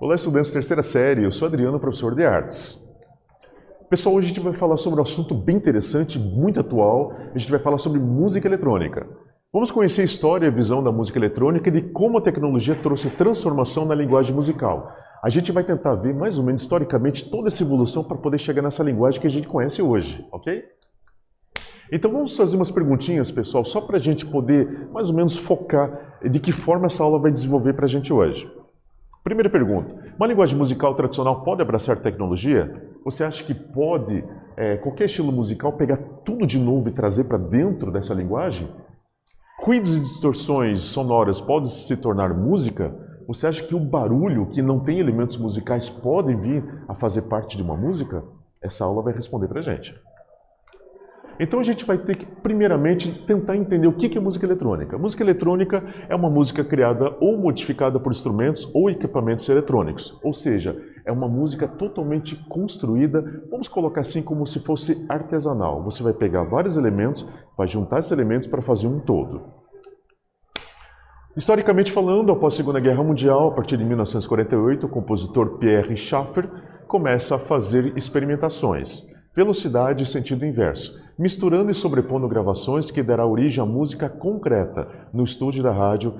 Olá, estudantes da terceira série, eu sou Adriano, professor de artes. Pessoal, hoje a gente vai falar sobre um assunto bem interessante, muito atual. A gente vai falar sobre música eletrônica. Vamos conhecer a história e a visão da música eletrônica e de como a tecnologia trouxe transformação na linguagem musical. A gente vai tentar ver, mais ou menos historicamente, toda essa evolução para poder chegar nessa linguagem que a gente conhece hoje, ok? Então vamos fazer umas perguntinhas, pessoal, só para a gente poder, mais ou menos, focar de que forma essa aula vai desenvolver para a gente hoje. Primeira pergunta, uma linguagem musical tradicional pode abraçar tecnologia? Você acha que pode, qualquer estilo musical, pegar tudo de novo e trazer para dentro dessa linguagem? Ruídos e distorções sonoras podem se tornar música? Você acha que o barulho, que não tem elementos musicais, pode vir a fazer parte de uma música? Essa aula vai responder para a gente. Então a gente vai ter que, primeiramente, tentar entender o que é música eletrônica. Música eletrônica é uma música criada ou modificada por instrumentos ou equipamentos eletrônicos. Ou seja, é uma música totalmente construída, vamos colocar assim como se fosse artesanal. Você vai pegar vários elementos, vai juntar esses elementos para fazer um todo. Historicamente falando, após a Segunda Guerra Mundial, a partir de 1948, o compositor Pierre Schaeffer começa a fazer experimentações. Velocidade e sentido inverso, misturando e sobrepondo gravações que dará origem à música concreta no estúdio da rádio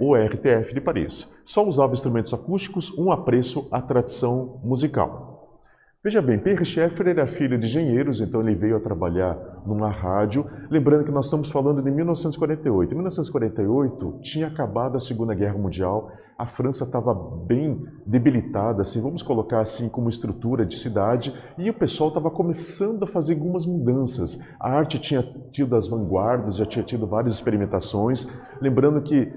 ORTF de Paris. Só usava instrumentos acústicos, um apreço à tradição musical. Veja bem, Pierre Schaeffer era filho de engenheiros, então ele veio a trabalhar numa rádio. Lembrando que nós estamos falando de 1948. Em 1948 tinha acabado a Segunda Guerra Mundial, a França estava bem debilitada, assim, vamos colocar assim como estrutura de cidade, e o pessoal estava começando a fazer algumas mudanças. A arte tinha tido as vanguardas, já tinha tido várias experimentações. Lembrando que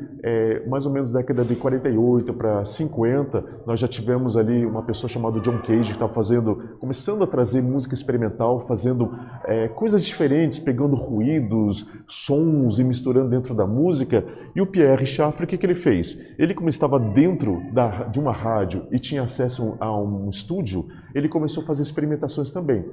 mais ou menos década de 48 para 50, nós já tivemos ali uma pessoa chamada John Cage que estava começando a trazer música experimental, fazendo coisas diferentes, pegando ruídos, sons e misturando dentro da música. E o Pierre Schaeffer, o que ele fez? Ele, como estava dentro de uma rádio e tinha acesso a um estúdio, ele começou a fazer experimentações também.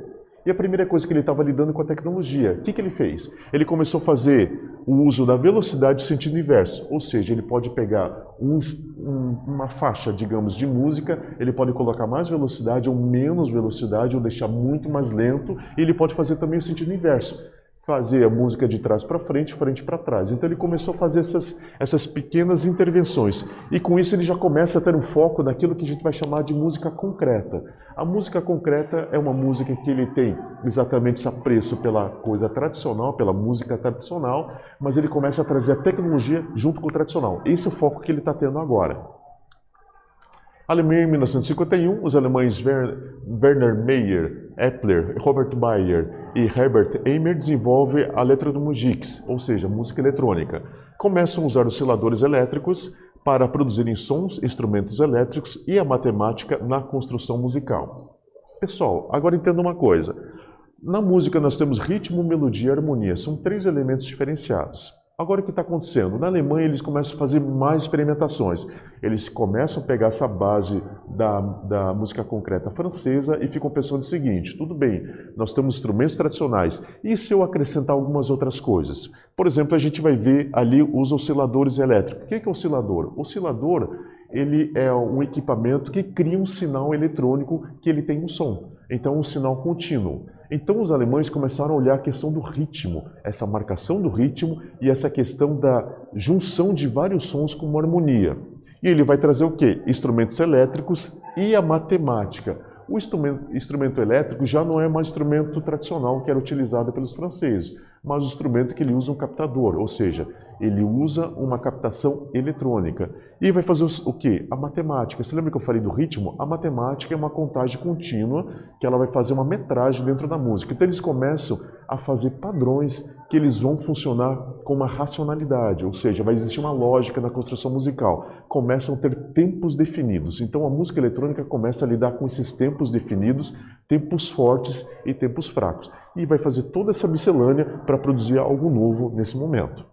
E a primeira coisa que ele estava lidando com a tecnologia, o que ele fez? Ele começou a fazer o uso da velocidade e sentido inverso, ou seja, ele pode pegar uma faixa, digamos, de música, ele pode colocar mais velocidade ou menos velocidade, ou deixar muito mais lento, e ele pode fazer também o sentido inverso, fazer a música de trás para frente para trás. Então ele começou a fazer essas pequenas intervenções. E com isso ele já começa a ter um foco naquilo que a gente vai chamar de música concreta. A música concreta é uma música que ele tem exatamente esse apreço pela coisa tradicional, pela música tradicional, mas ele começa a trazer a tecnologia junto com o tradicional. Esse é o foco que ele está tendo agora. Alemanha, em 1951, os alemães Werner Mayer, Epler, Robert Bayer e Herbert Eimer desenvolvem a Elektromusik, ou seja, música eletrônica. Começam a usar osciladores elétricos para produzirem sons, instrumentos elétricos e a matemática na construção musical. Pessoal, agora entenda uma coisa. Na música nós temos ritmo, melodia e harmonia. São três elementos diferenciados. Agora o que está acontecendo? Na Alemanha eles começam a fazer mais experimentações. Eles começam a pegar essa base da música concreta francesa e ficam pensando o seguinte: tudo bem, nós temos instrumentos tradicionais, e se eu acrescentar algumas outras coisas? Por exemplo, a gente vai ver ali os osciladores elétricos. O que é oscilador? O oscilador, ele é um equipamento que cria um sinal eletrônico que ele tem um som. Então, um sinal contínuo. Então os alemães começaram a olhar a questão do ritmo, essa marcação do ritmo e essa questão da junção de vários sons com uma harmonia. E ele vai trazer o quê? Instrumentos elétricos e a matemática. O instrumento elétrico já não é mais instrumento tradicional que era utilizado pelos franceses, mas o instrumento que ele usa um captador, ou seja, ele usa uma captação eletrônica. E vai fazer o quê? A matemática. Você lembra que eu falei do ritmo? A matemática é uma contagem contínua que ela vai fazer uma metragem dentro da música. Então eles começam a fazer padrões que eles vão funcionar com uma racionalidade, ou seja, vai existir uma lógica na construção musical. Começam a ter tempos definidos. Então a música eletrônica começa a lidar com esses tempos definidos, tempos fortes e tempos fracos. E vai fazer toda essa miscelânea para produzir algo novo nesse momento.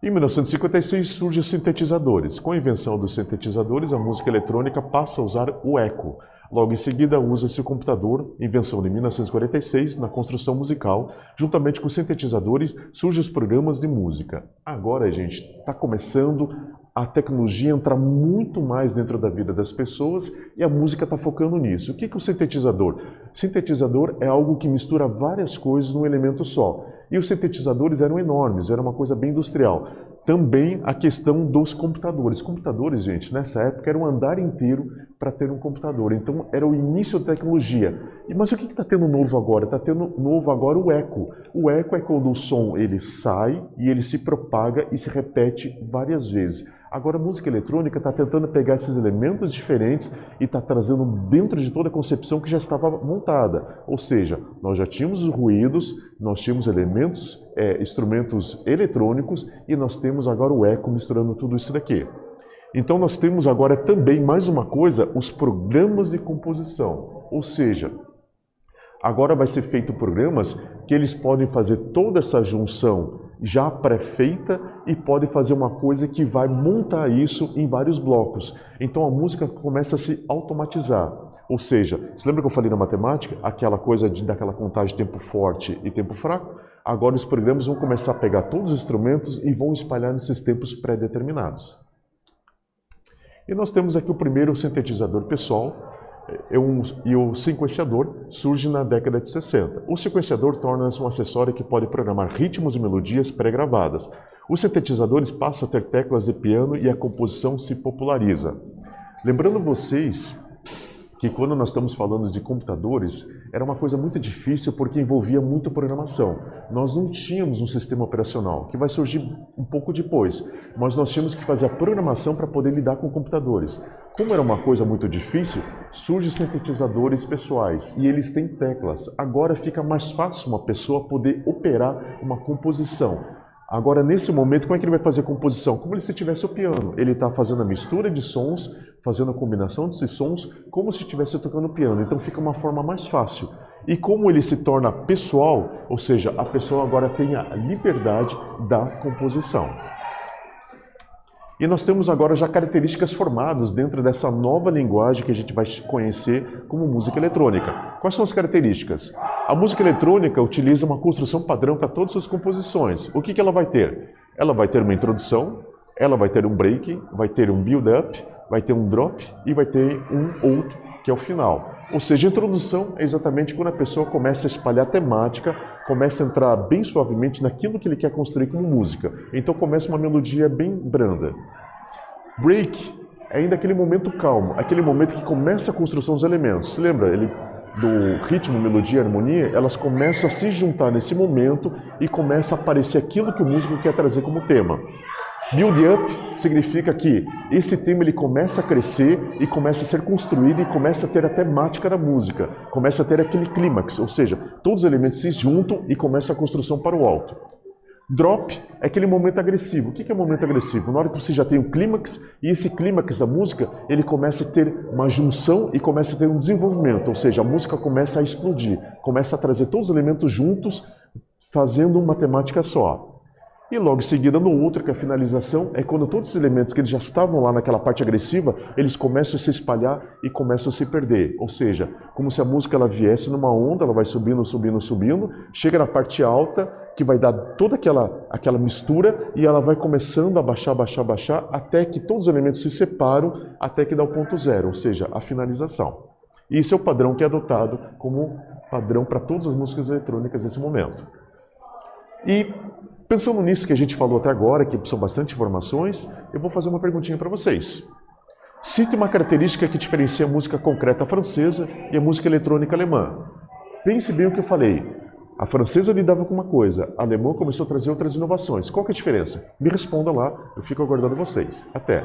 Em 1956 surgem os sintetizadores. Com a invenção dos sintetizadores, a música eletrônica passa a usar o eco. Logo em seguida, usa-se o computador, invenção de 1946, na construção musical. Juntamente com os sintetizadores, surgem os programas de música. Agora, gente, está começando a tecnologia entra muito mais dentro da vida das pessoas e a música está focando nisso. O que é o sintetizador? Sintetizador é algo que mistura várias coisas num elemento só. E os sintetizadores eram enormes, era uma coisa bem industrial. Também a questão dos computadores. Computadores, gente, nessa época era um andar inteiro para ter um computador. Então era o início da tecnologia. Mas o que está tendo novo agora? Está tendo novo agora o eco. O eco é quando o som ele sai e ele se propaga e se repete várias vezes. Agora a música eletrônica está tentando pegar esses elementos diferentes e está trazendo dentro de toda a concepção que já estava montada. Ou seja, nós já tínhamos os ruídos, nós tínhamos elementos, instrumentos eletrônicos e nós temos agora o eco misturando tudo isso daqui. Então nós temos agora também mais uma coisa, os programas de composição. Ou seja, agora vai ser feito programas que eles podem fazer toda essa junção já pré-feita e pode fazer uma coisa que vai montar isso em vários blocos. Então a música começa a se automatizar. Ou seja, você lembra que eu falei na matemática? Aquela coisa daquela contagem de tempo forte e tempo fraco? Agora os programas vão começar a pegar todos os instrumentos e vão espalhar nesses tempos pré-determinados. E nós temos aqui o primeiro sintetizador pessoal, e o sequenciador surge na década de 60. O sequenciador torna-se um acessório que pode programar ritmos e melodias pré-gravadas. Os sintetizadores passam a ter teclas de piano e a composição se populariza. Lembrando vocês que quando nós estamos falando de computadores, era uma coisa muito difícil porque envolvia muita programação. Nós não tínhamos um sistema operacional, que vai surgir um pouco depois, mas nós tínhamos que fazer a programação para poder lidar com computadores. Como era uma coisa muito difícil, surgem sintetizadores pessoais e eles têm teclas. Agora fica mais fácil uma pessoa poder operar uma composição. Agora, nesse momento, como é que ele vai fazer a composição? Como se tivesse o piano. Ele está fazendo a mistura de sons, fazendo a combinação desses sons, como se estivesse tocando piano. Então fica uma forma mais fácil. E como ele se torna pessoal, ou seja, a pessoa agora tem a liberdade da composição. E nós temos agora já características formadas dentro dessa nova linguagem que a gente vai conhecer como música eletrônica. Quais são as características? A música eletrônica utiliza uma construção padrão para todas as suas composições. O que ela vai ter? Ela vai ter uma introdução, ela vai ter um break, vai ter um build-up, vai ter um drop e vai ter um outro, que é o final. Ou seja, a introdução é exatamente quando a pessoa começa a espalhar a temática, começa a entrar bem suavemente naquilo que ele quer construir como música. Então começa uma melodia bem branda. Break é ainda aquele momento calmo, aquele momento que começa a construção dos elementos. Você lembra do ritmo, melodia e harmonia? Elas começam a se juntar nesse momento e começa a aparecer aquilo que o músico quer trazer como tema. Build-up significa que esse tema ele começa a crescer e começa a ser construído e começa a ter a temática da música, começa a ter aquele clímax, ou seja, todos os elementos se juntam e começa a construção para o alto. Drop é aquele momento agressivo. O que é momento agressivo? Na hora que você já tem um clímax e esse clímax da música, ele começa a ter uma junção e começa a ter um desenvolvimento, ou seja, a música começa a explodir, começa a trazer todos os elementos juntos, fazendo uma temática só. E logo em seguida no outro, que é a finalização, é quando todos os elementos que eles já estavam lá naquela parte agressiva, eles começam a se espalhar e começam a se perder. Ou seja, como se a música ela viesse numa onda, ela vai subindo, subindo, subindo, chega na parte alta, que vai dar toda aquela mistura e ela vai começando a baixar, baixar, baixar, até que todos os elementos se separam, até que dá o ponto zero, ou seja, a finalização. E esse é o padrão que é adotado como padrão para todas as músicas eletrônicas nesse momento. E pensando nisso que a gente falou até agora, que são bastante informações, eu vou fazer uma perguntinha para vocês. Cite uma característica que diferencia a música concreta francesa e a música eletrônica alemã. Pense bem o que eu falei. A francesa lidava com uma coisa, a alemã começou a trazer outras inovações. Qual que é a diferença? Me responda lá, eu fico aguardando vocês. Até!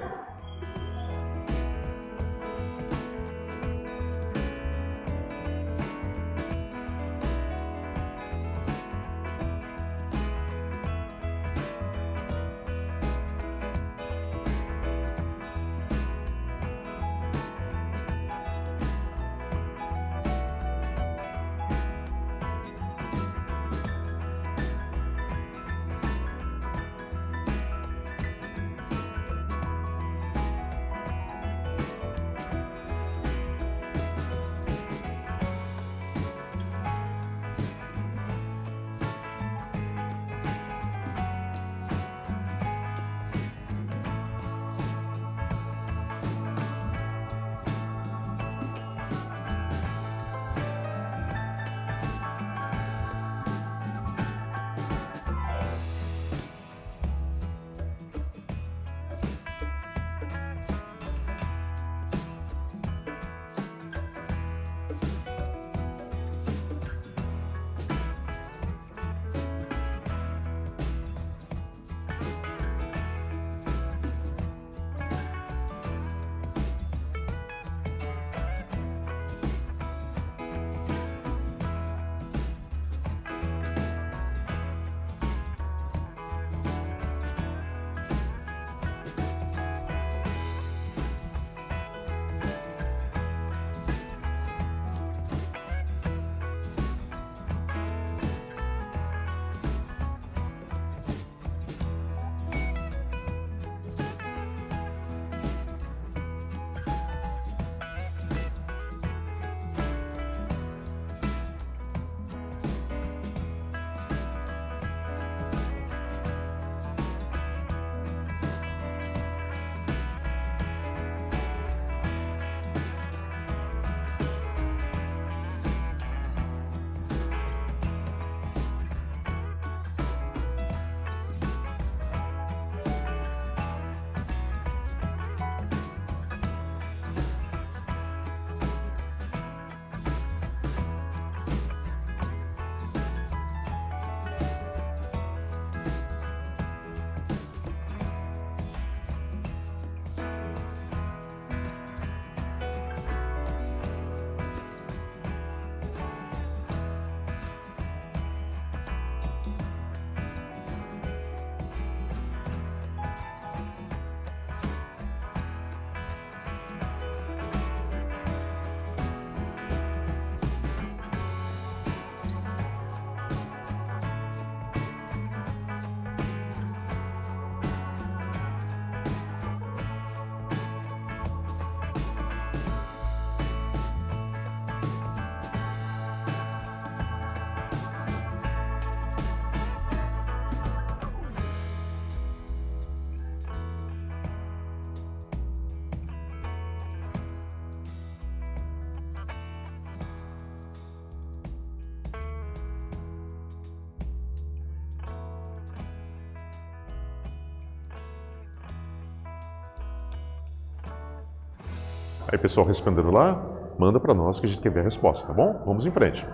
Aí, pessoal, respondendo lá, manda para nós que a gente quer ver a resposta, tá bom? Vamos em frente.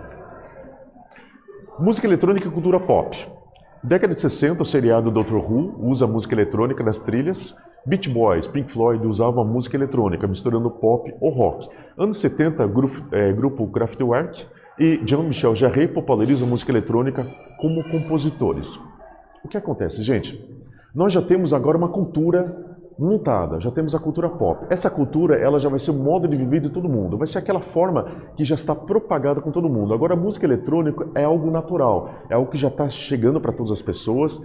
Música eletrônica e cultura pop. Década de 60, o seriado Dr. Who usa música eletrônica nas trilhas. Beach Boys, Pink Floyd usavam a música eletrônica, misturando pop ou rock. Anos 70, grupo Kraftwerk e Jean-Michel Jarre popularizam a música eletrônica como compositores. O que acontece, gente? Nós já temos agora uma cultura montada, já temos a cultura pop. Essa cultura, ela já vai ser o modo de viver de todo mundo, vai ser aquela forma que já está propagada com todo mundo. Agora, a música eletrônica é algo natural, é algo que já está chegando para todas as pessoas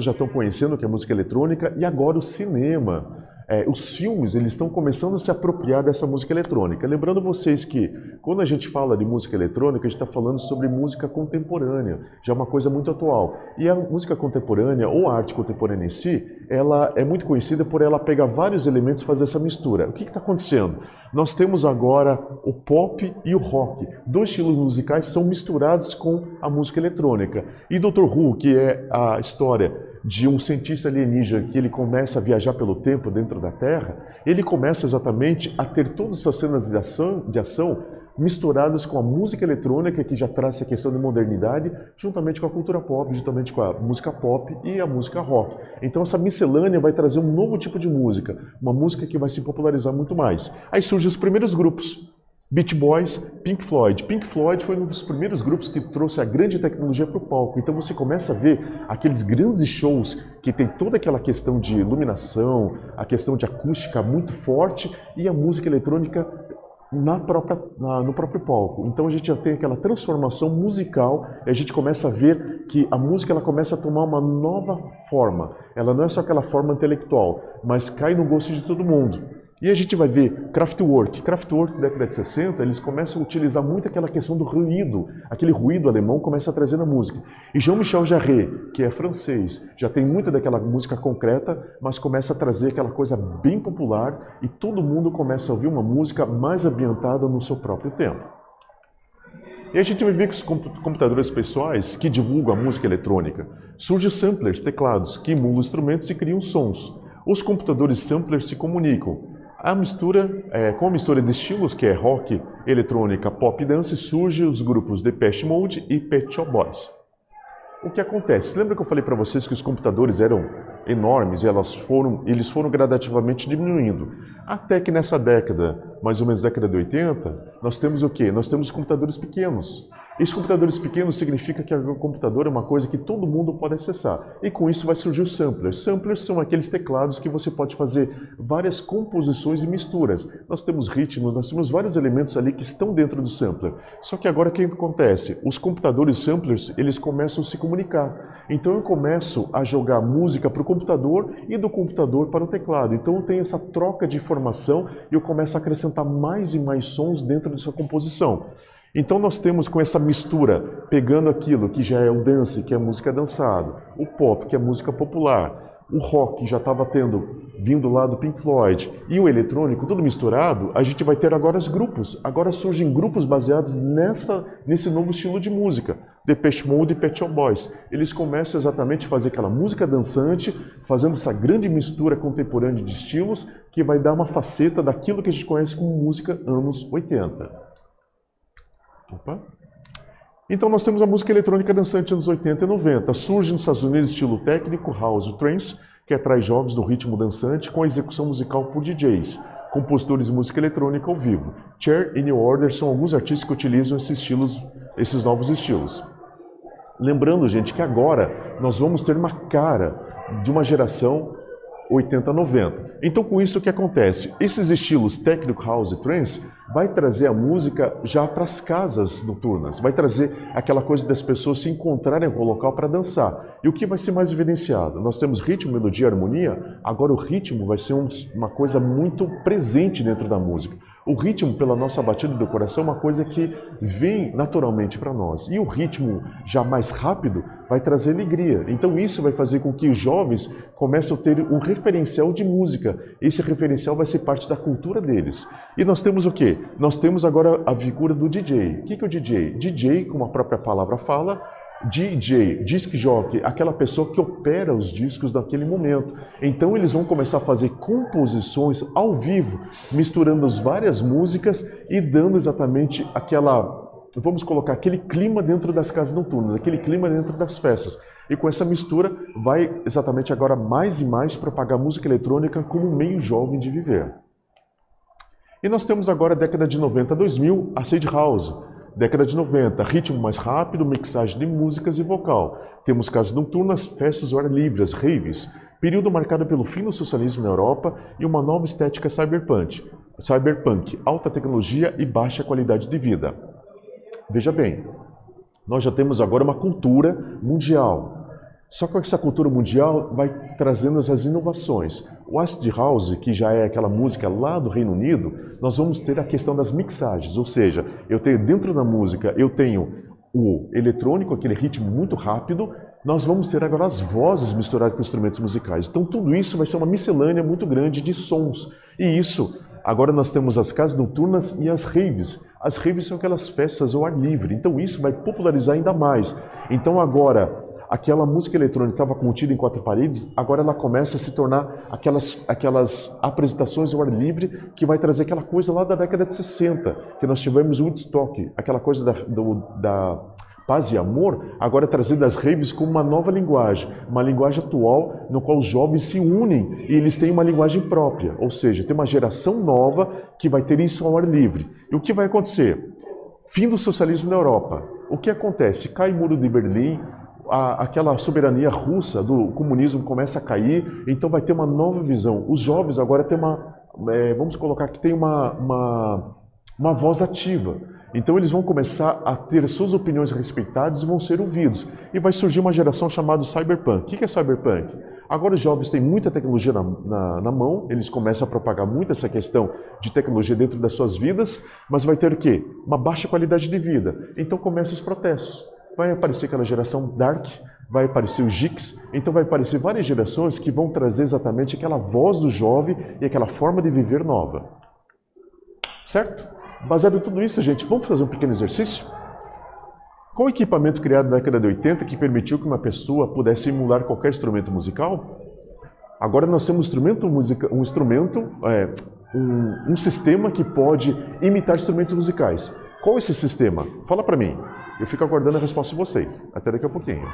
já estão conhecendo o que é música eletrônica, e agora o cinema. Os filmes, eles estão começando a se apropriar dessa música eletrônica. Lembrando vocês que, quando a gente fala de música eletrônica, a gente está falando sobre música contemporânea, já é uma coisa muito atual. E a música contemporânea, ou a arte contemporânea em si, ela é muito conhecida por ela pegar vários elementos e fazer essa mistura. O que está acontecendo? Nós temos agora o pop e o rock. Dois estilos musicais são misturados com a música eletrônica. E Dr. Who, que é a história de um cientista alienígena que ele começa a viajar pelo tempo dentro da Terra, ele começa exatamente a ter todas essas cenas de ação misturadas com a música eletrônica, que já traz essa questão de modernidade, juntamente com a cultura pop, juntamente com a música pop e a música rock. Então essa miscelânea vai trazer um novo tipo de música, uma música que vai se popularizar muito mais. Aí surgem os primeiros grupos. Beach Boys, Pink Floyd. Pink Floyd foi um dos primeiros grupos que trouxe a grande tecnologia para o palco. Então você começa a ver aqueles grandes shows que tem toda aquela questão de iluminação, a questão de acústica muito forte e a música eletrônica no próprio palco. Então a gente já tem aquela transformação musical e a gente começa a ver que a música ela começa a tomar uma nova forma. Ela não é só aquela forma intelectual, mas cai no gosto de todo mundo. E a gente vai ver Kraftwerk. Kraftwerk, na década de 60, eles começam a utilizar muito aquela questão do ruído. Aquele ruído alemão começa a trazer na música. E Jean-Michel Jarre, que é francês, já tem muita daquela música concreta, mas começa a trazer aquela coisa bem popular e todo mundo começa a ouvir uma música mais ambientada no seu próprio tempo. E a gente vai ver que os computadores pessoais que divulgam a música eletrônica, surgem samplers, teclados, que emulam instrumentos e criam sons. Os computadores samplers se comunicam. Com a mistura de estilos, que é rock, eletrônica, pop e dance, surgem os grupos Depeche Mode e Pet Shop Boys. O que acontece? Lembra que eu falei para vocês que os computadores eram enormes e eles foram gradativamente diminuindo? Até que nessa década, mais ou menos década de 80, nós temos o quê? Nós temos computadores pequenos. Esses computadores pequenos significa que o computador é uma coisa que todo mundo pode acessar. E com isso vai surgir os samplers. Samplers são aqueles teclados que você pode fazer várias composições e misturas. Nós temos ritmos, nós temos vários elementos ali que estão dentro do sampler. Só que agora o que acontece? Os computadores samplers, eles começam a se comunicar. Então eu começo a jogar música para o computador e do computador para o teclado. Então eu tenho essa troca de informação e eu começo a acrescentar mais e mais sons dentro dessa composição. Então nós temos com essa mistura, pegando aquilo que já é o dance, que é música dançada, o pop, que é música popular, o rock já estava vindo lá do Pink Floyd, e o eletrônico, tudo misturado, a gente vai ter agora os grupos. Agora surgem grupos baseados nesse novo estilo de música, Depeche Mode e Pet Shop Boys. Eles começam exatamente a fazer aquela música dançante, fazendo essa grande mistura contemporânea de estilos, que vai dar uma faceta daquilo que a gente conhece como música anos 80. Opa. Então nós temos a música eletrônica dançante anos 80 e 90. Surge nos Estados Unidos estilo técnico, house, trance, que atrai jovens do ritmo dançante com a execução musical por DJs, compositores de música eletrônica ao vivo. Cher e New Order são alguns artistas que utilizam esses novos estilos. Lembrando, gente, que agora nós vamos ter uma cara de uma geração 80, 90. Então, com isso, o que acontece? Esses estilos técnico, house e trance vai trazer a música já para as casas noturnas, vai trazer aquela coisa das pessoas se encontrarem no local para dançar. E o que vai ser mais evidenciado? Nós temos ritmo, melodia, harmonia, agora o ritmo vai ser uma coisa muito presente dentro da música. O ritmo, pela nossa batida do coração, é uma coisa que vem naturalmente para nós. E o ritmo já mais rápido vai trazer alegria. Então isso vai fazer com que os jovens comecem a ter um referencial de música. Esse referencial vai ser parte da cultura deles. E nós temos o quê? Nós temos agora a figura do DJ. O que é o DJ? DJ, como a própria palavra fala, DJ, disc jockey, aquela pessoa que opera os discos naquele momento. Então eles vão começar a fazer composições ao vivo, misturando as várias músicas e dando exatamente vamos colocar aquele clima dentro das casas noturnas, aquele clima dentro das festas. E com essa mistura vai exatamente agora mais e mais propagar a música eletrônica como um meio jovem de viver. E nós temos agora a década de 90 a 2000, acid house. Década de 90, ritmo mais rápido, mixagem de músicas e vocal. Temos casas noturnas, festas ao ar livre, as raves. Período marcado pelo fim do socialismo na Europa e uma nova estética cyberpunk. Alta tecnologia e baixa qualidade de vida. Veja bem, nós já temos agora uma cultura mundial. Só que essa cultura mundial vai trazendo as inovações. O acid house, que já é aquela música lá do Reino Unido, nós vamos ter a questão das mixagens, ou seja, eu tenho dentro da música, eu tenho o eletrônico, aquele ritmo muito rápido, nós vamos ter agora as vozes misturadas com instrumentos musicais. Então tudo isso vai ser uma miscelânea muito grande de sons. E isso, agora nós temos as casas noturnas e as raves. As raves são aquelas festas ao ar livre, então isso vai popularizar ainda mais. Então agora, aquela música eletrônica que estava contida em quatro paredes, agora ela começa a se tornar aquelas apresentações ao ar livre que vai trazer aquela coisa lá da década de 60, que nós tivemos o Woodstock, aquela coisa da paz e amor, agora trazendo as raves como uma nova linguagem, uma linguagem atual no qual os jovens se unem e eles têm uma linguagem própria, ou seja, tem uma geração nova que vai ter isso ao ar livre. E o que vai acontecer? Fim do socialismo na Europa. O que acontece? Cai o muro de Berlim, aquela soberania russa do comunismo começa a cair, então vai ter uma nova visão. Os jovens agora têm vamos colocar que tem uma voz ativa. Então eles vão começar a ter suas opiniões respeitadas e vão ser ouvidos. E vai surgir uma geração chamada cyberpunk. O que é cyberpunk? Agora os jovens têm muita tecnologia na mão, eles começam a propagar muito essa questão de tecnologia dentro das suas vidas, mas vai ter o quê? Uma baixa qualidade de vida. Então começam os protestos. Vai aparecer aquela geração dark, vai aparecer os geeks, então vai aparecer várias gerações que vão trazer exatamente aquela voz do jovem e aquela forma de viver nova. Certo? Baseado em tudo isso, gente, vamos fazer um pequeno exercício? Qual o equipamento criado na década de 80 que permitiu que uma pessoa pudesse emular qualquer instrumento musical? Agora nós temos um sistema que pode imitar instrumentos musicais. Qual é esse sistema? Fala para mim. Eu fico aguardando a resposta de vocês. Até daqui a pouquinho.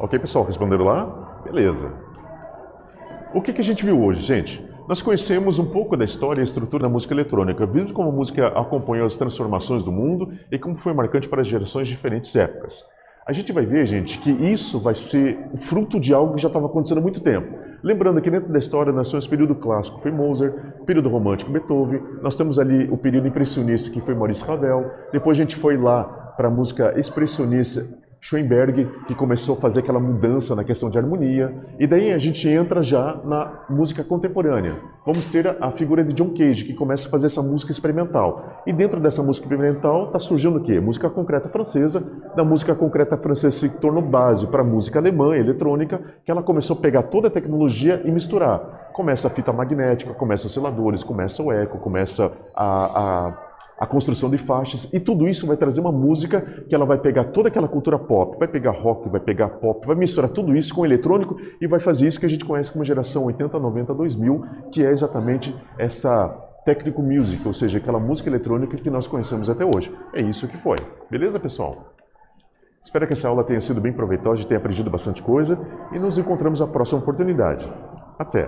Ok, pessoal? Responderam lá? Beleza. O que a gente viu hoje, gente? Nós conhecemos um pouco da história e estrutura da música eletrônica, vimos como a música acompanhou as transformações do mundo e como foi marcante para gerações de diferentes épocas. A gente vai ver, gente, que isso vai ser o fruto de algo que já estava acontecendo há muito tempo. Lembrando que dentro da história nós temos o período clássico, foi Mozart, período romântico, Beethoven, nós temos ali o período impressionista, que foi Maurice Ravel, depois a gente foi lá para a música expressionista, Schoenberg, que começou a fazer aquela mudança na questão de harmonia, e daí a gente entra já na música contemporânea. Vamos ter a figura de John Cage, que começa a fazer essa música experimental. E dentro dessa música experimental está surgindo o quê? Música concreta francesa. Da música concreta francesa se tornou base para a música alemã, eletrônica, que ela começou a pegar toda a tecnologia e misturar. Começa a fita magnética, começa os osciladores, começa o eco, começa a construção de faixas, e tudo isso vai trazer uma música que ela vai pegar toda aquela cultura pop, vai pegar rock, vai pegar pop, vai misturar tudo isso com eletrônico e vai fazer isso que a gente conhece como geração 80, 90, 2000, que é exatamente essa technical music, ou seja, aquela música eletrônica que nós conhecemos até hoje. É isso que foi. Beleza, pessoal? Espero que essa aula tenha sido bem proveitosa e tenha aprendido bastante coisa, e nos encontramos na próxima oportunidade. Até!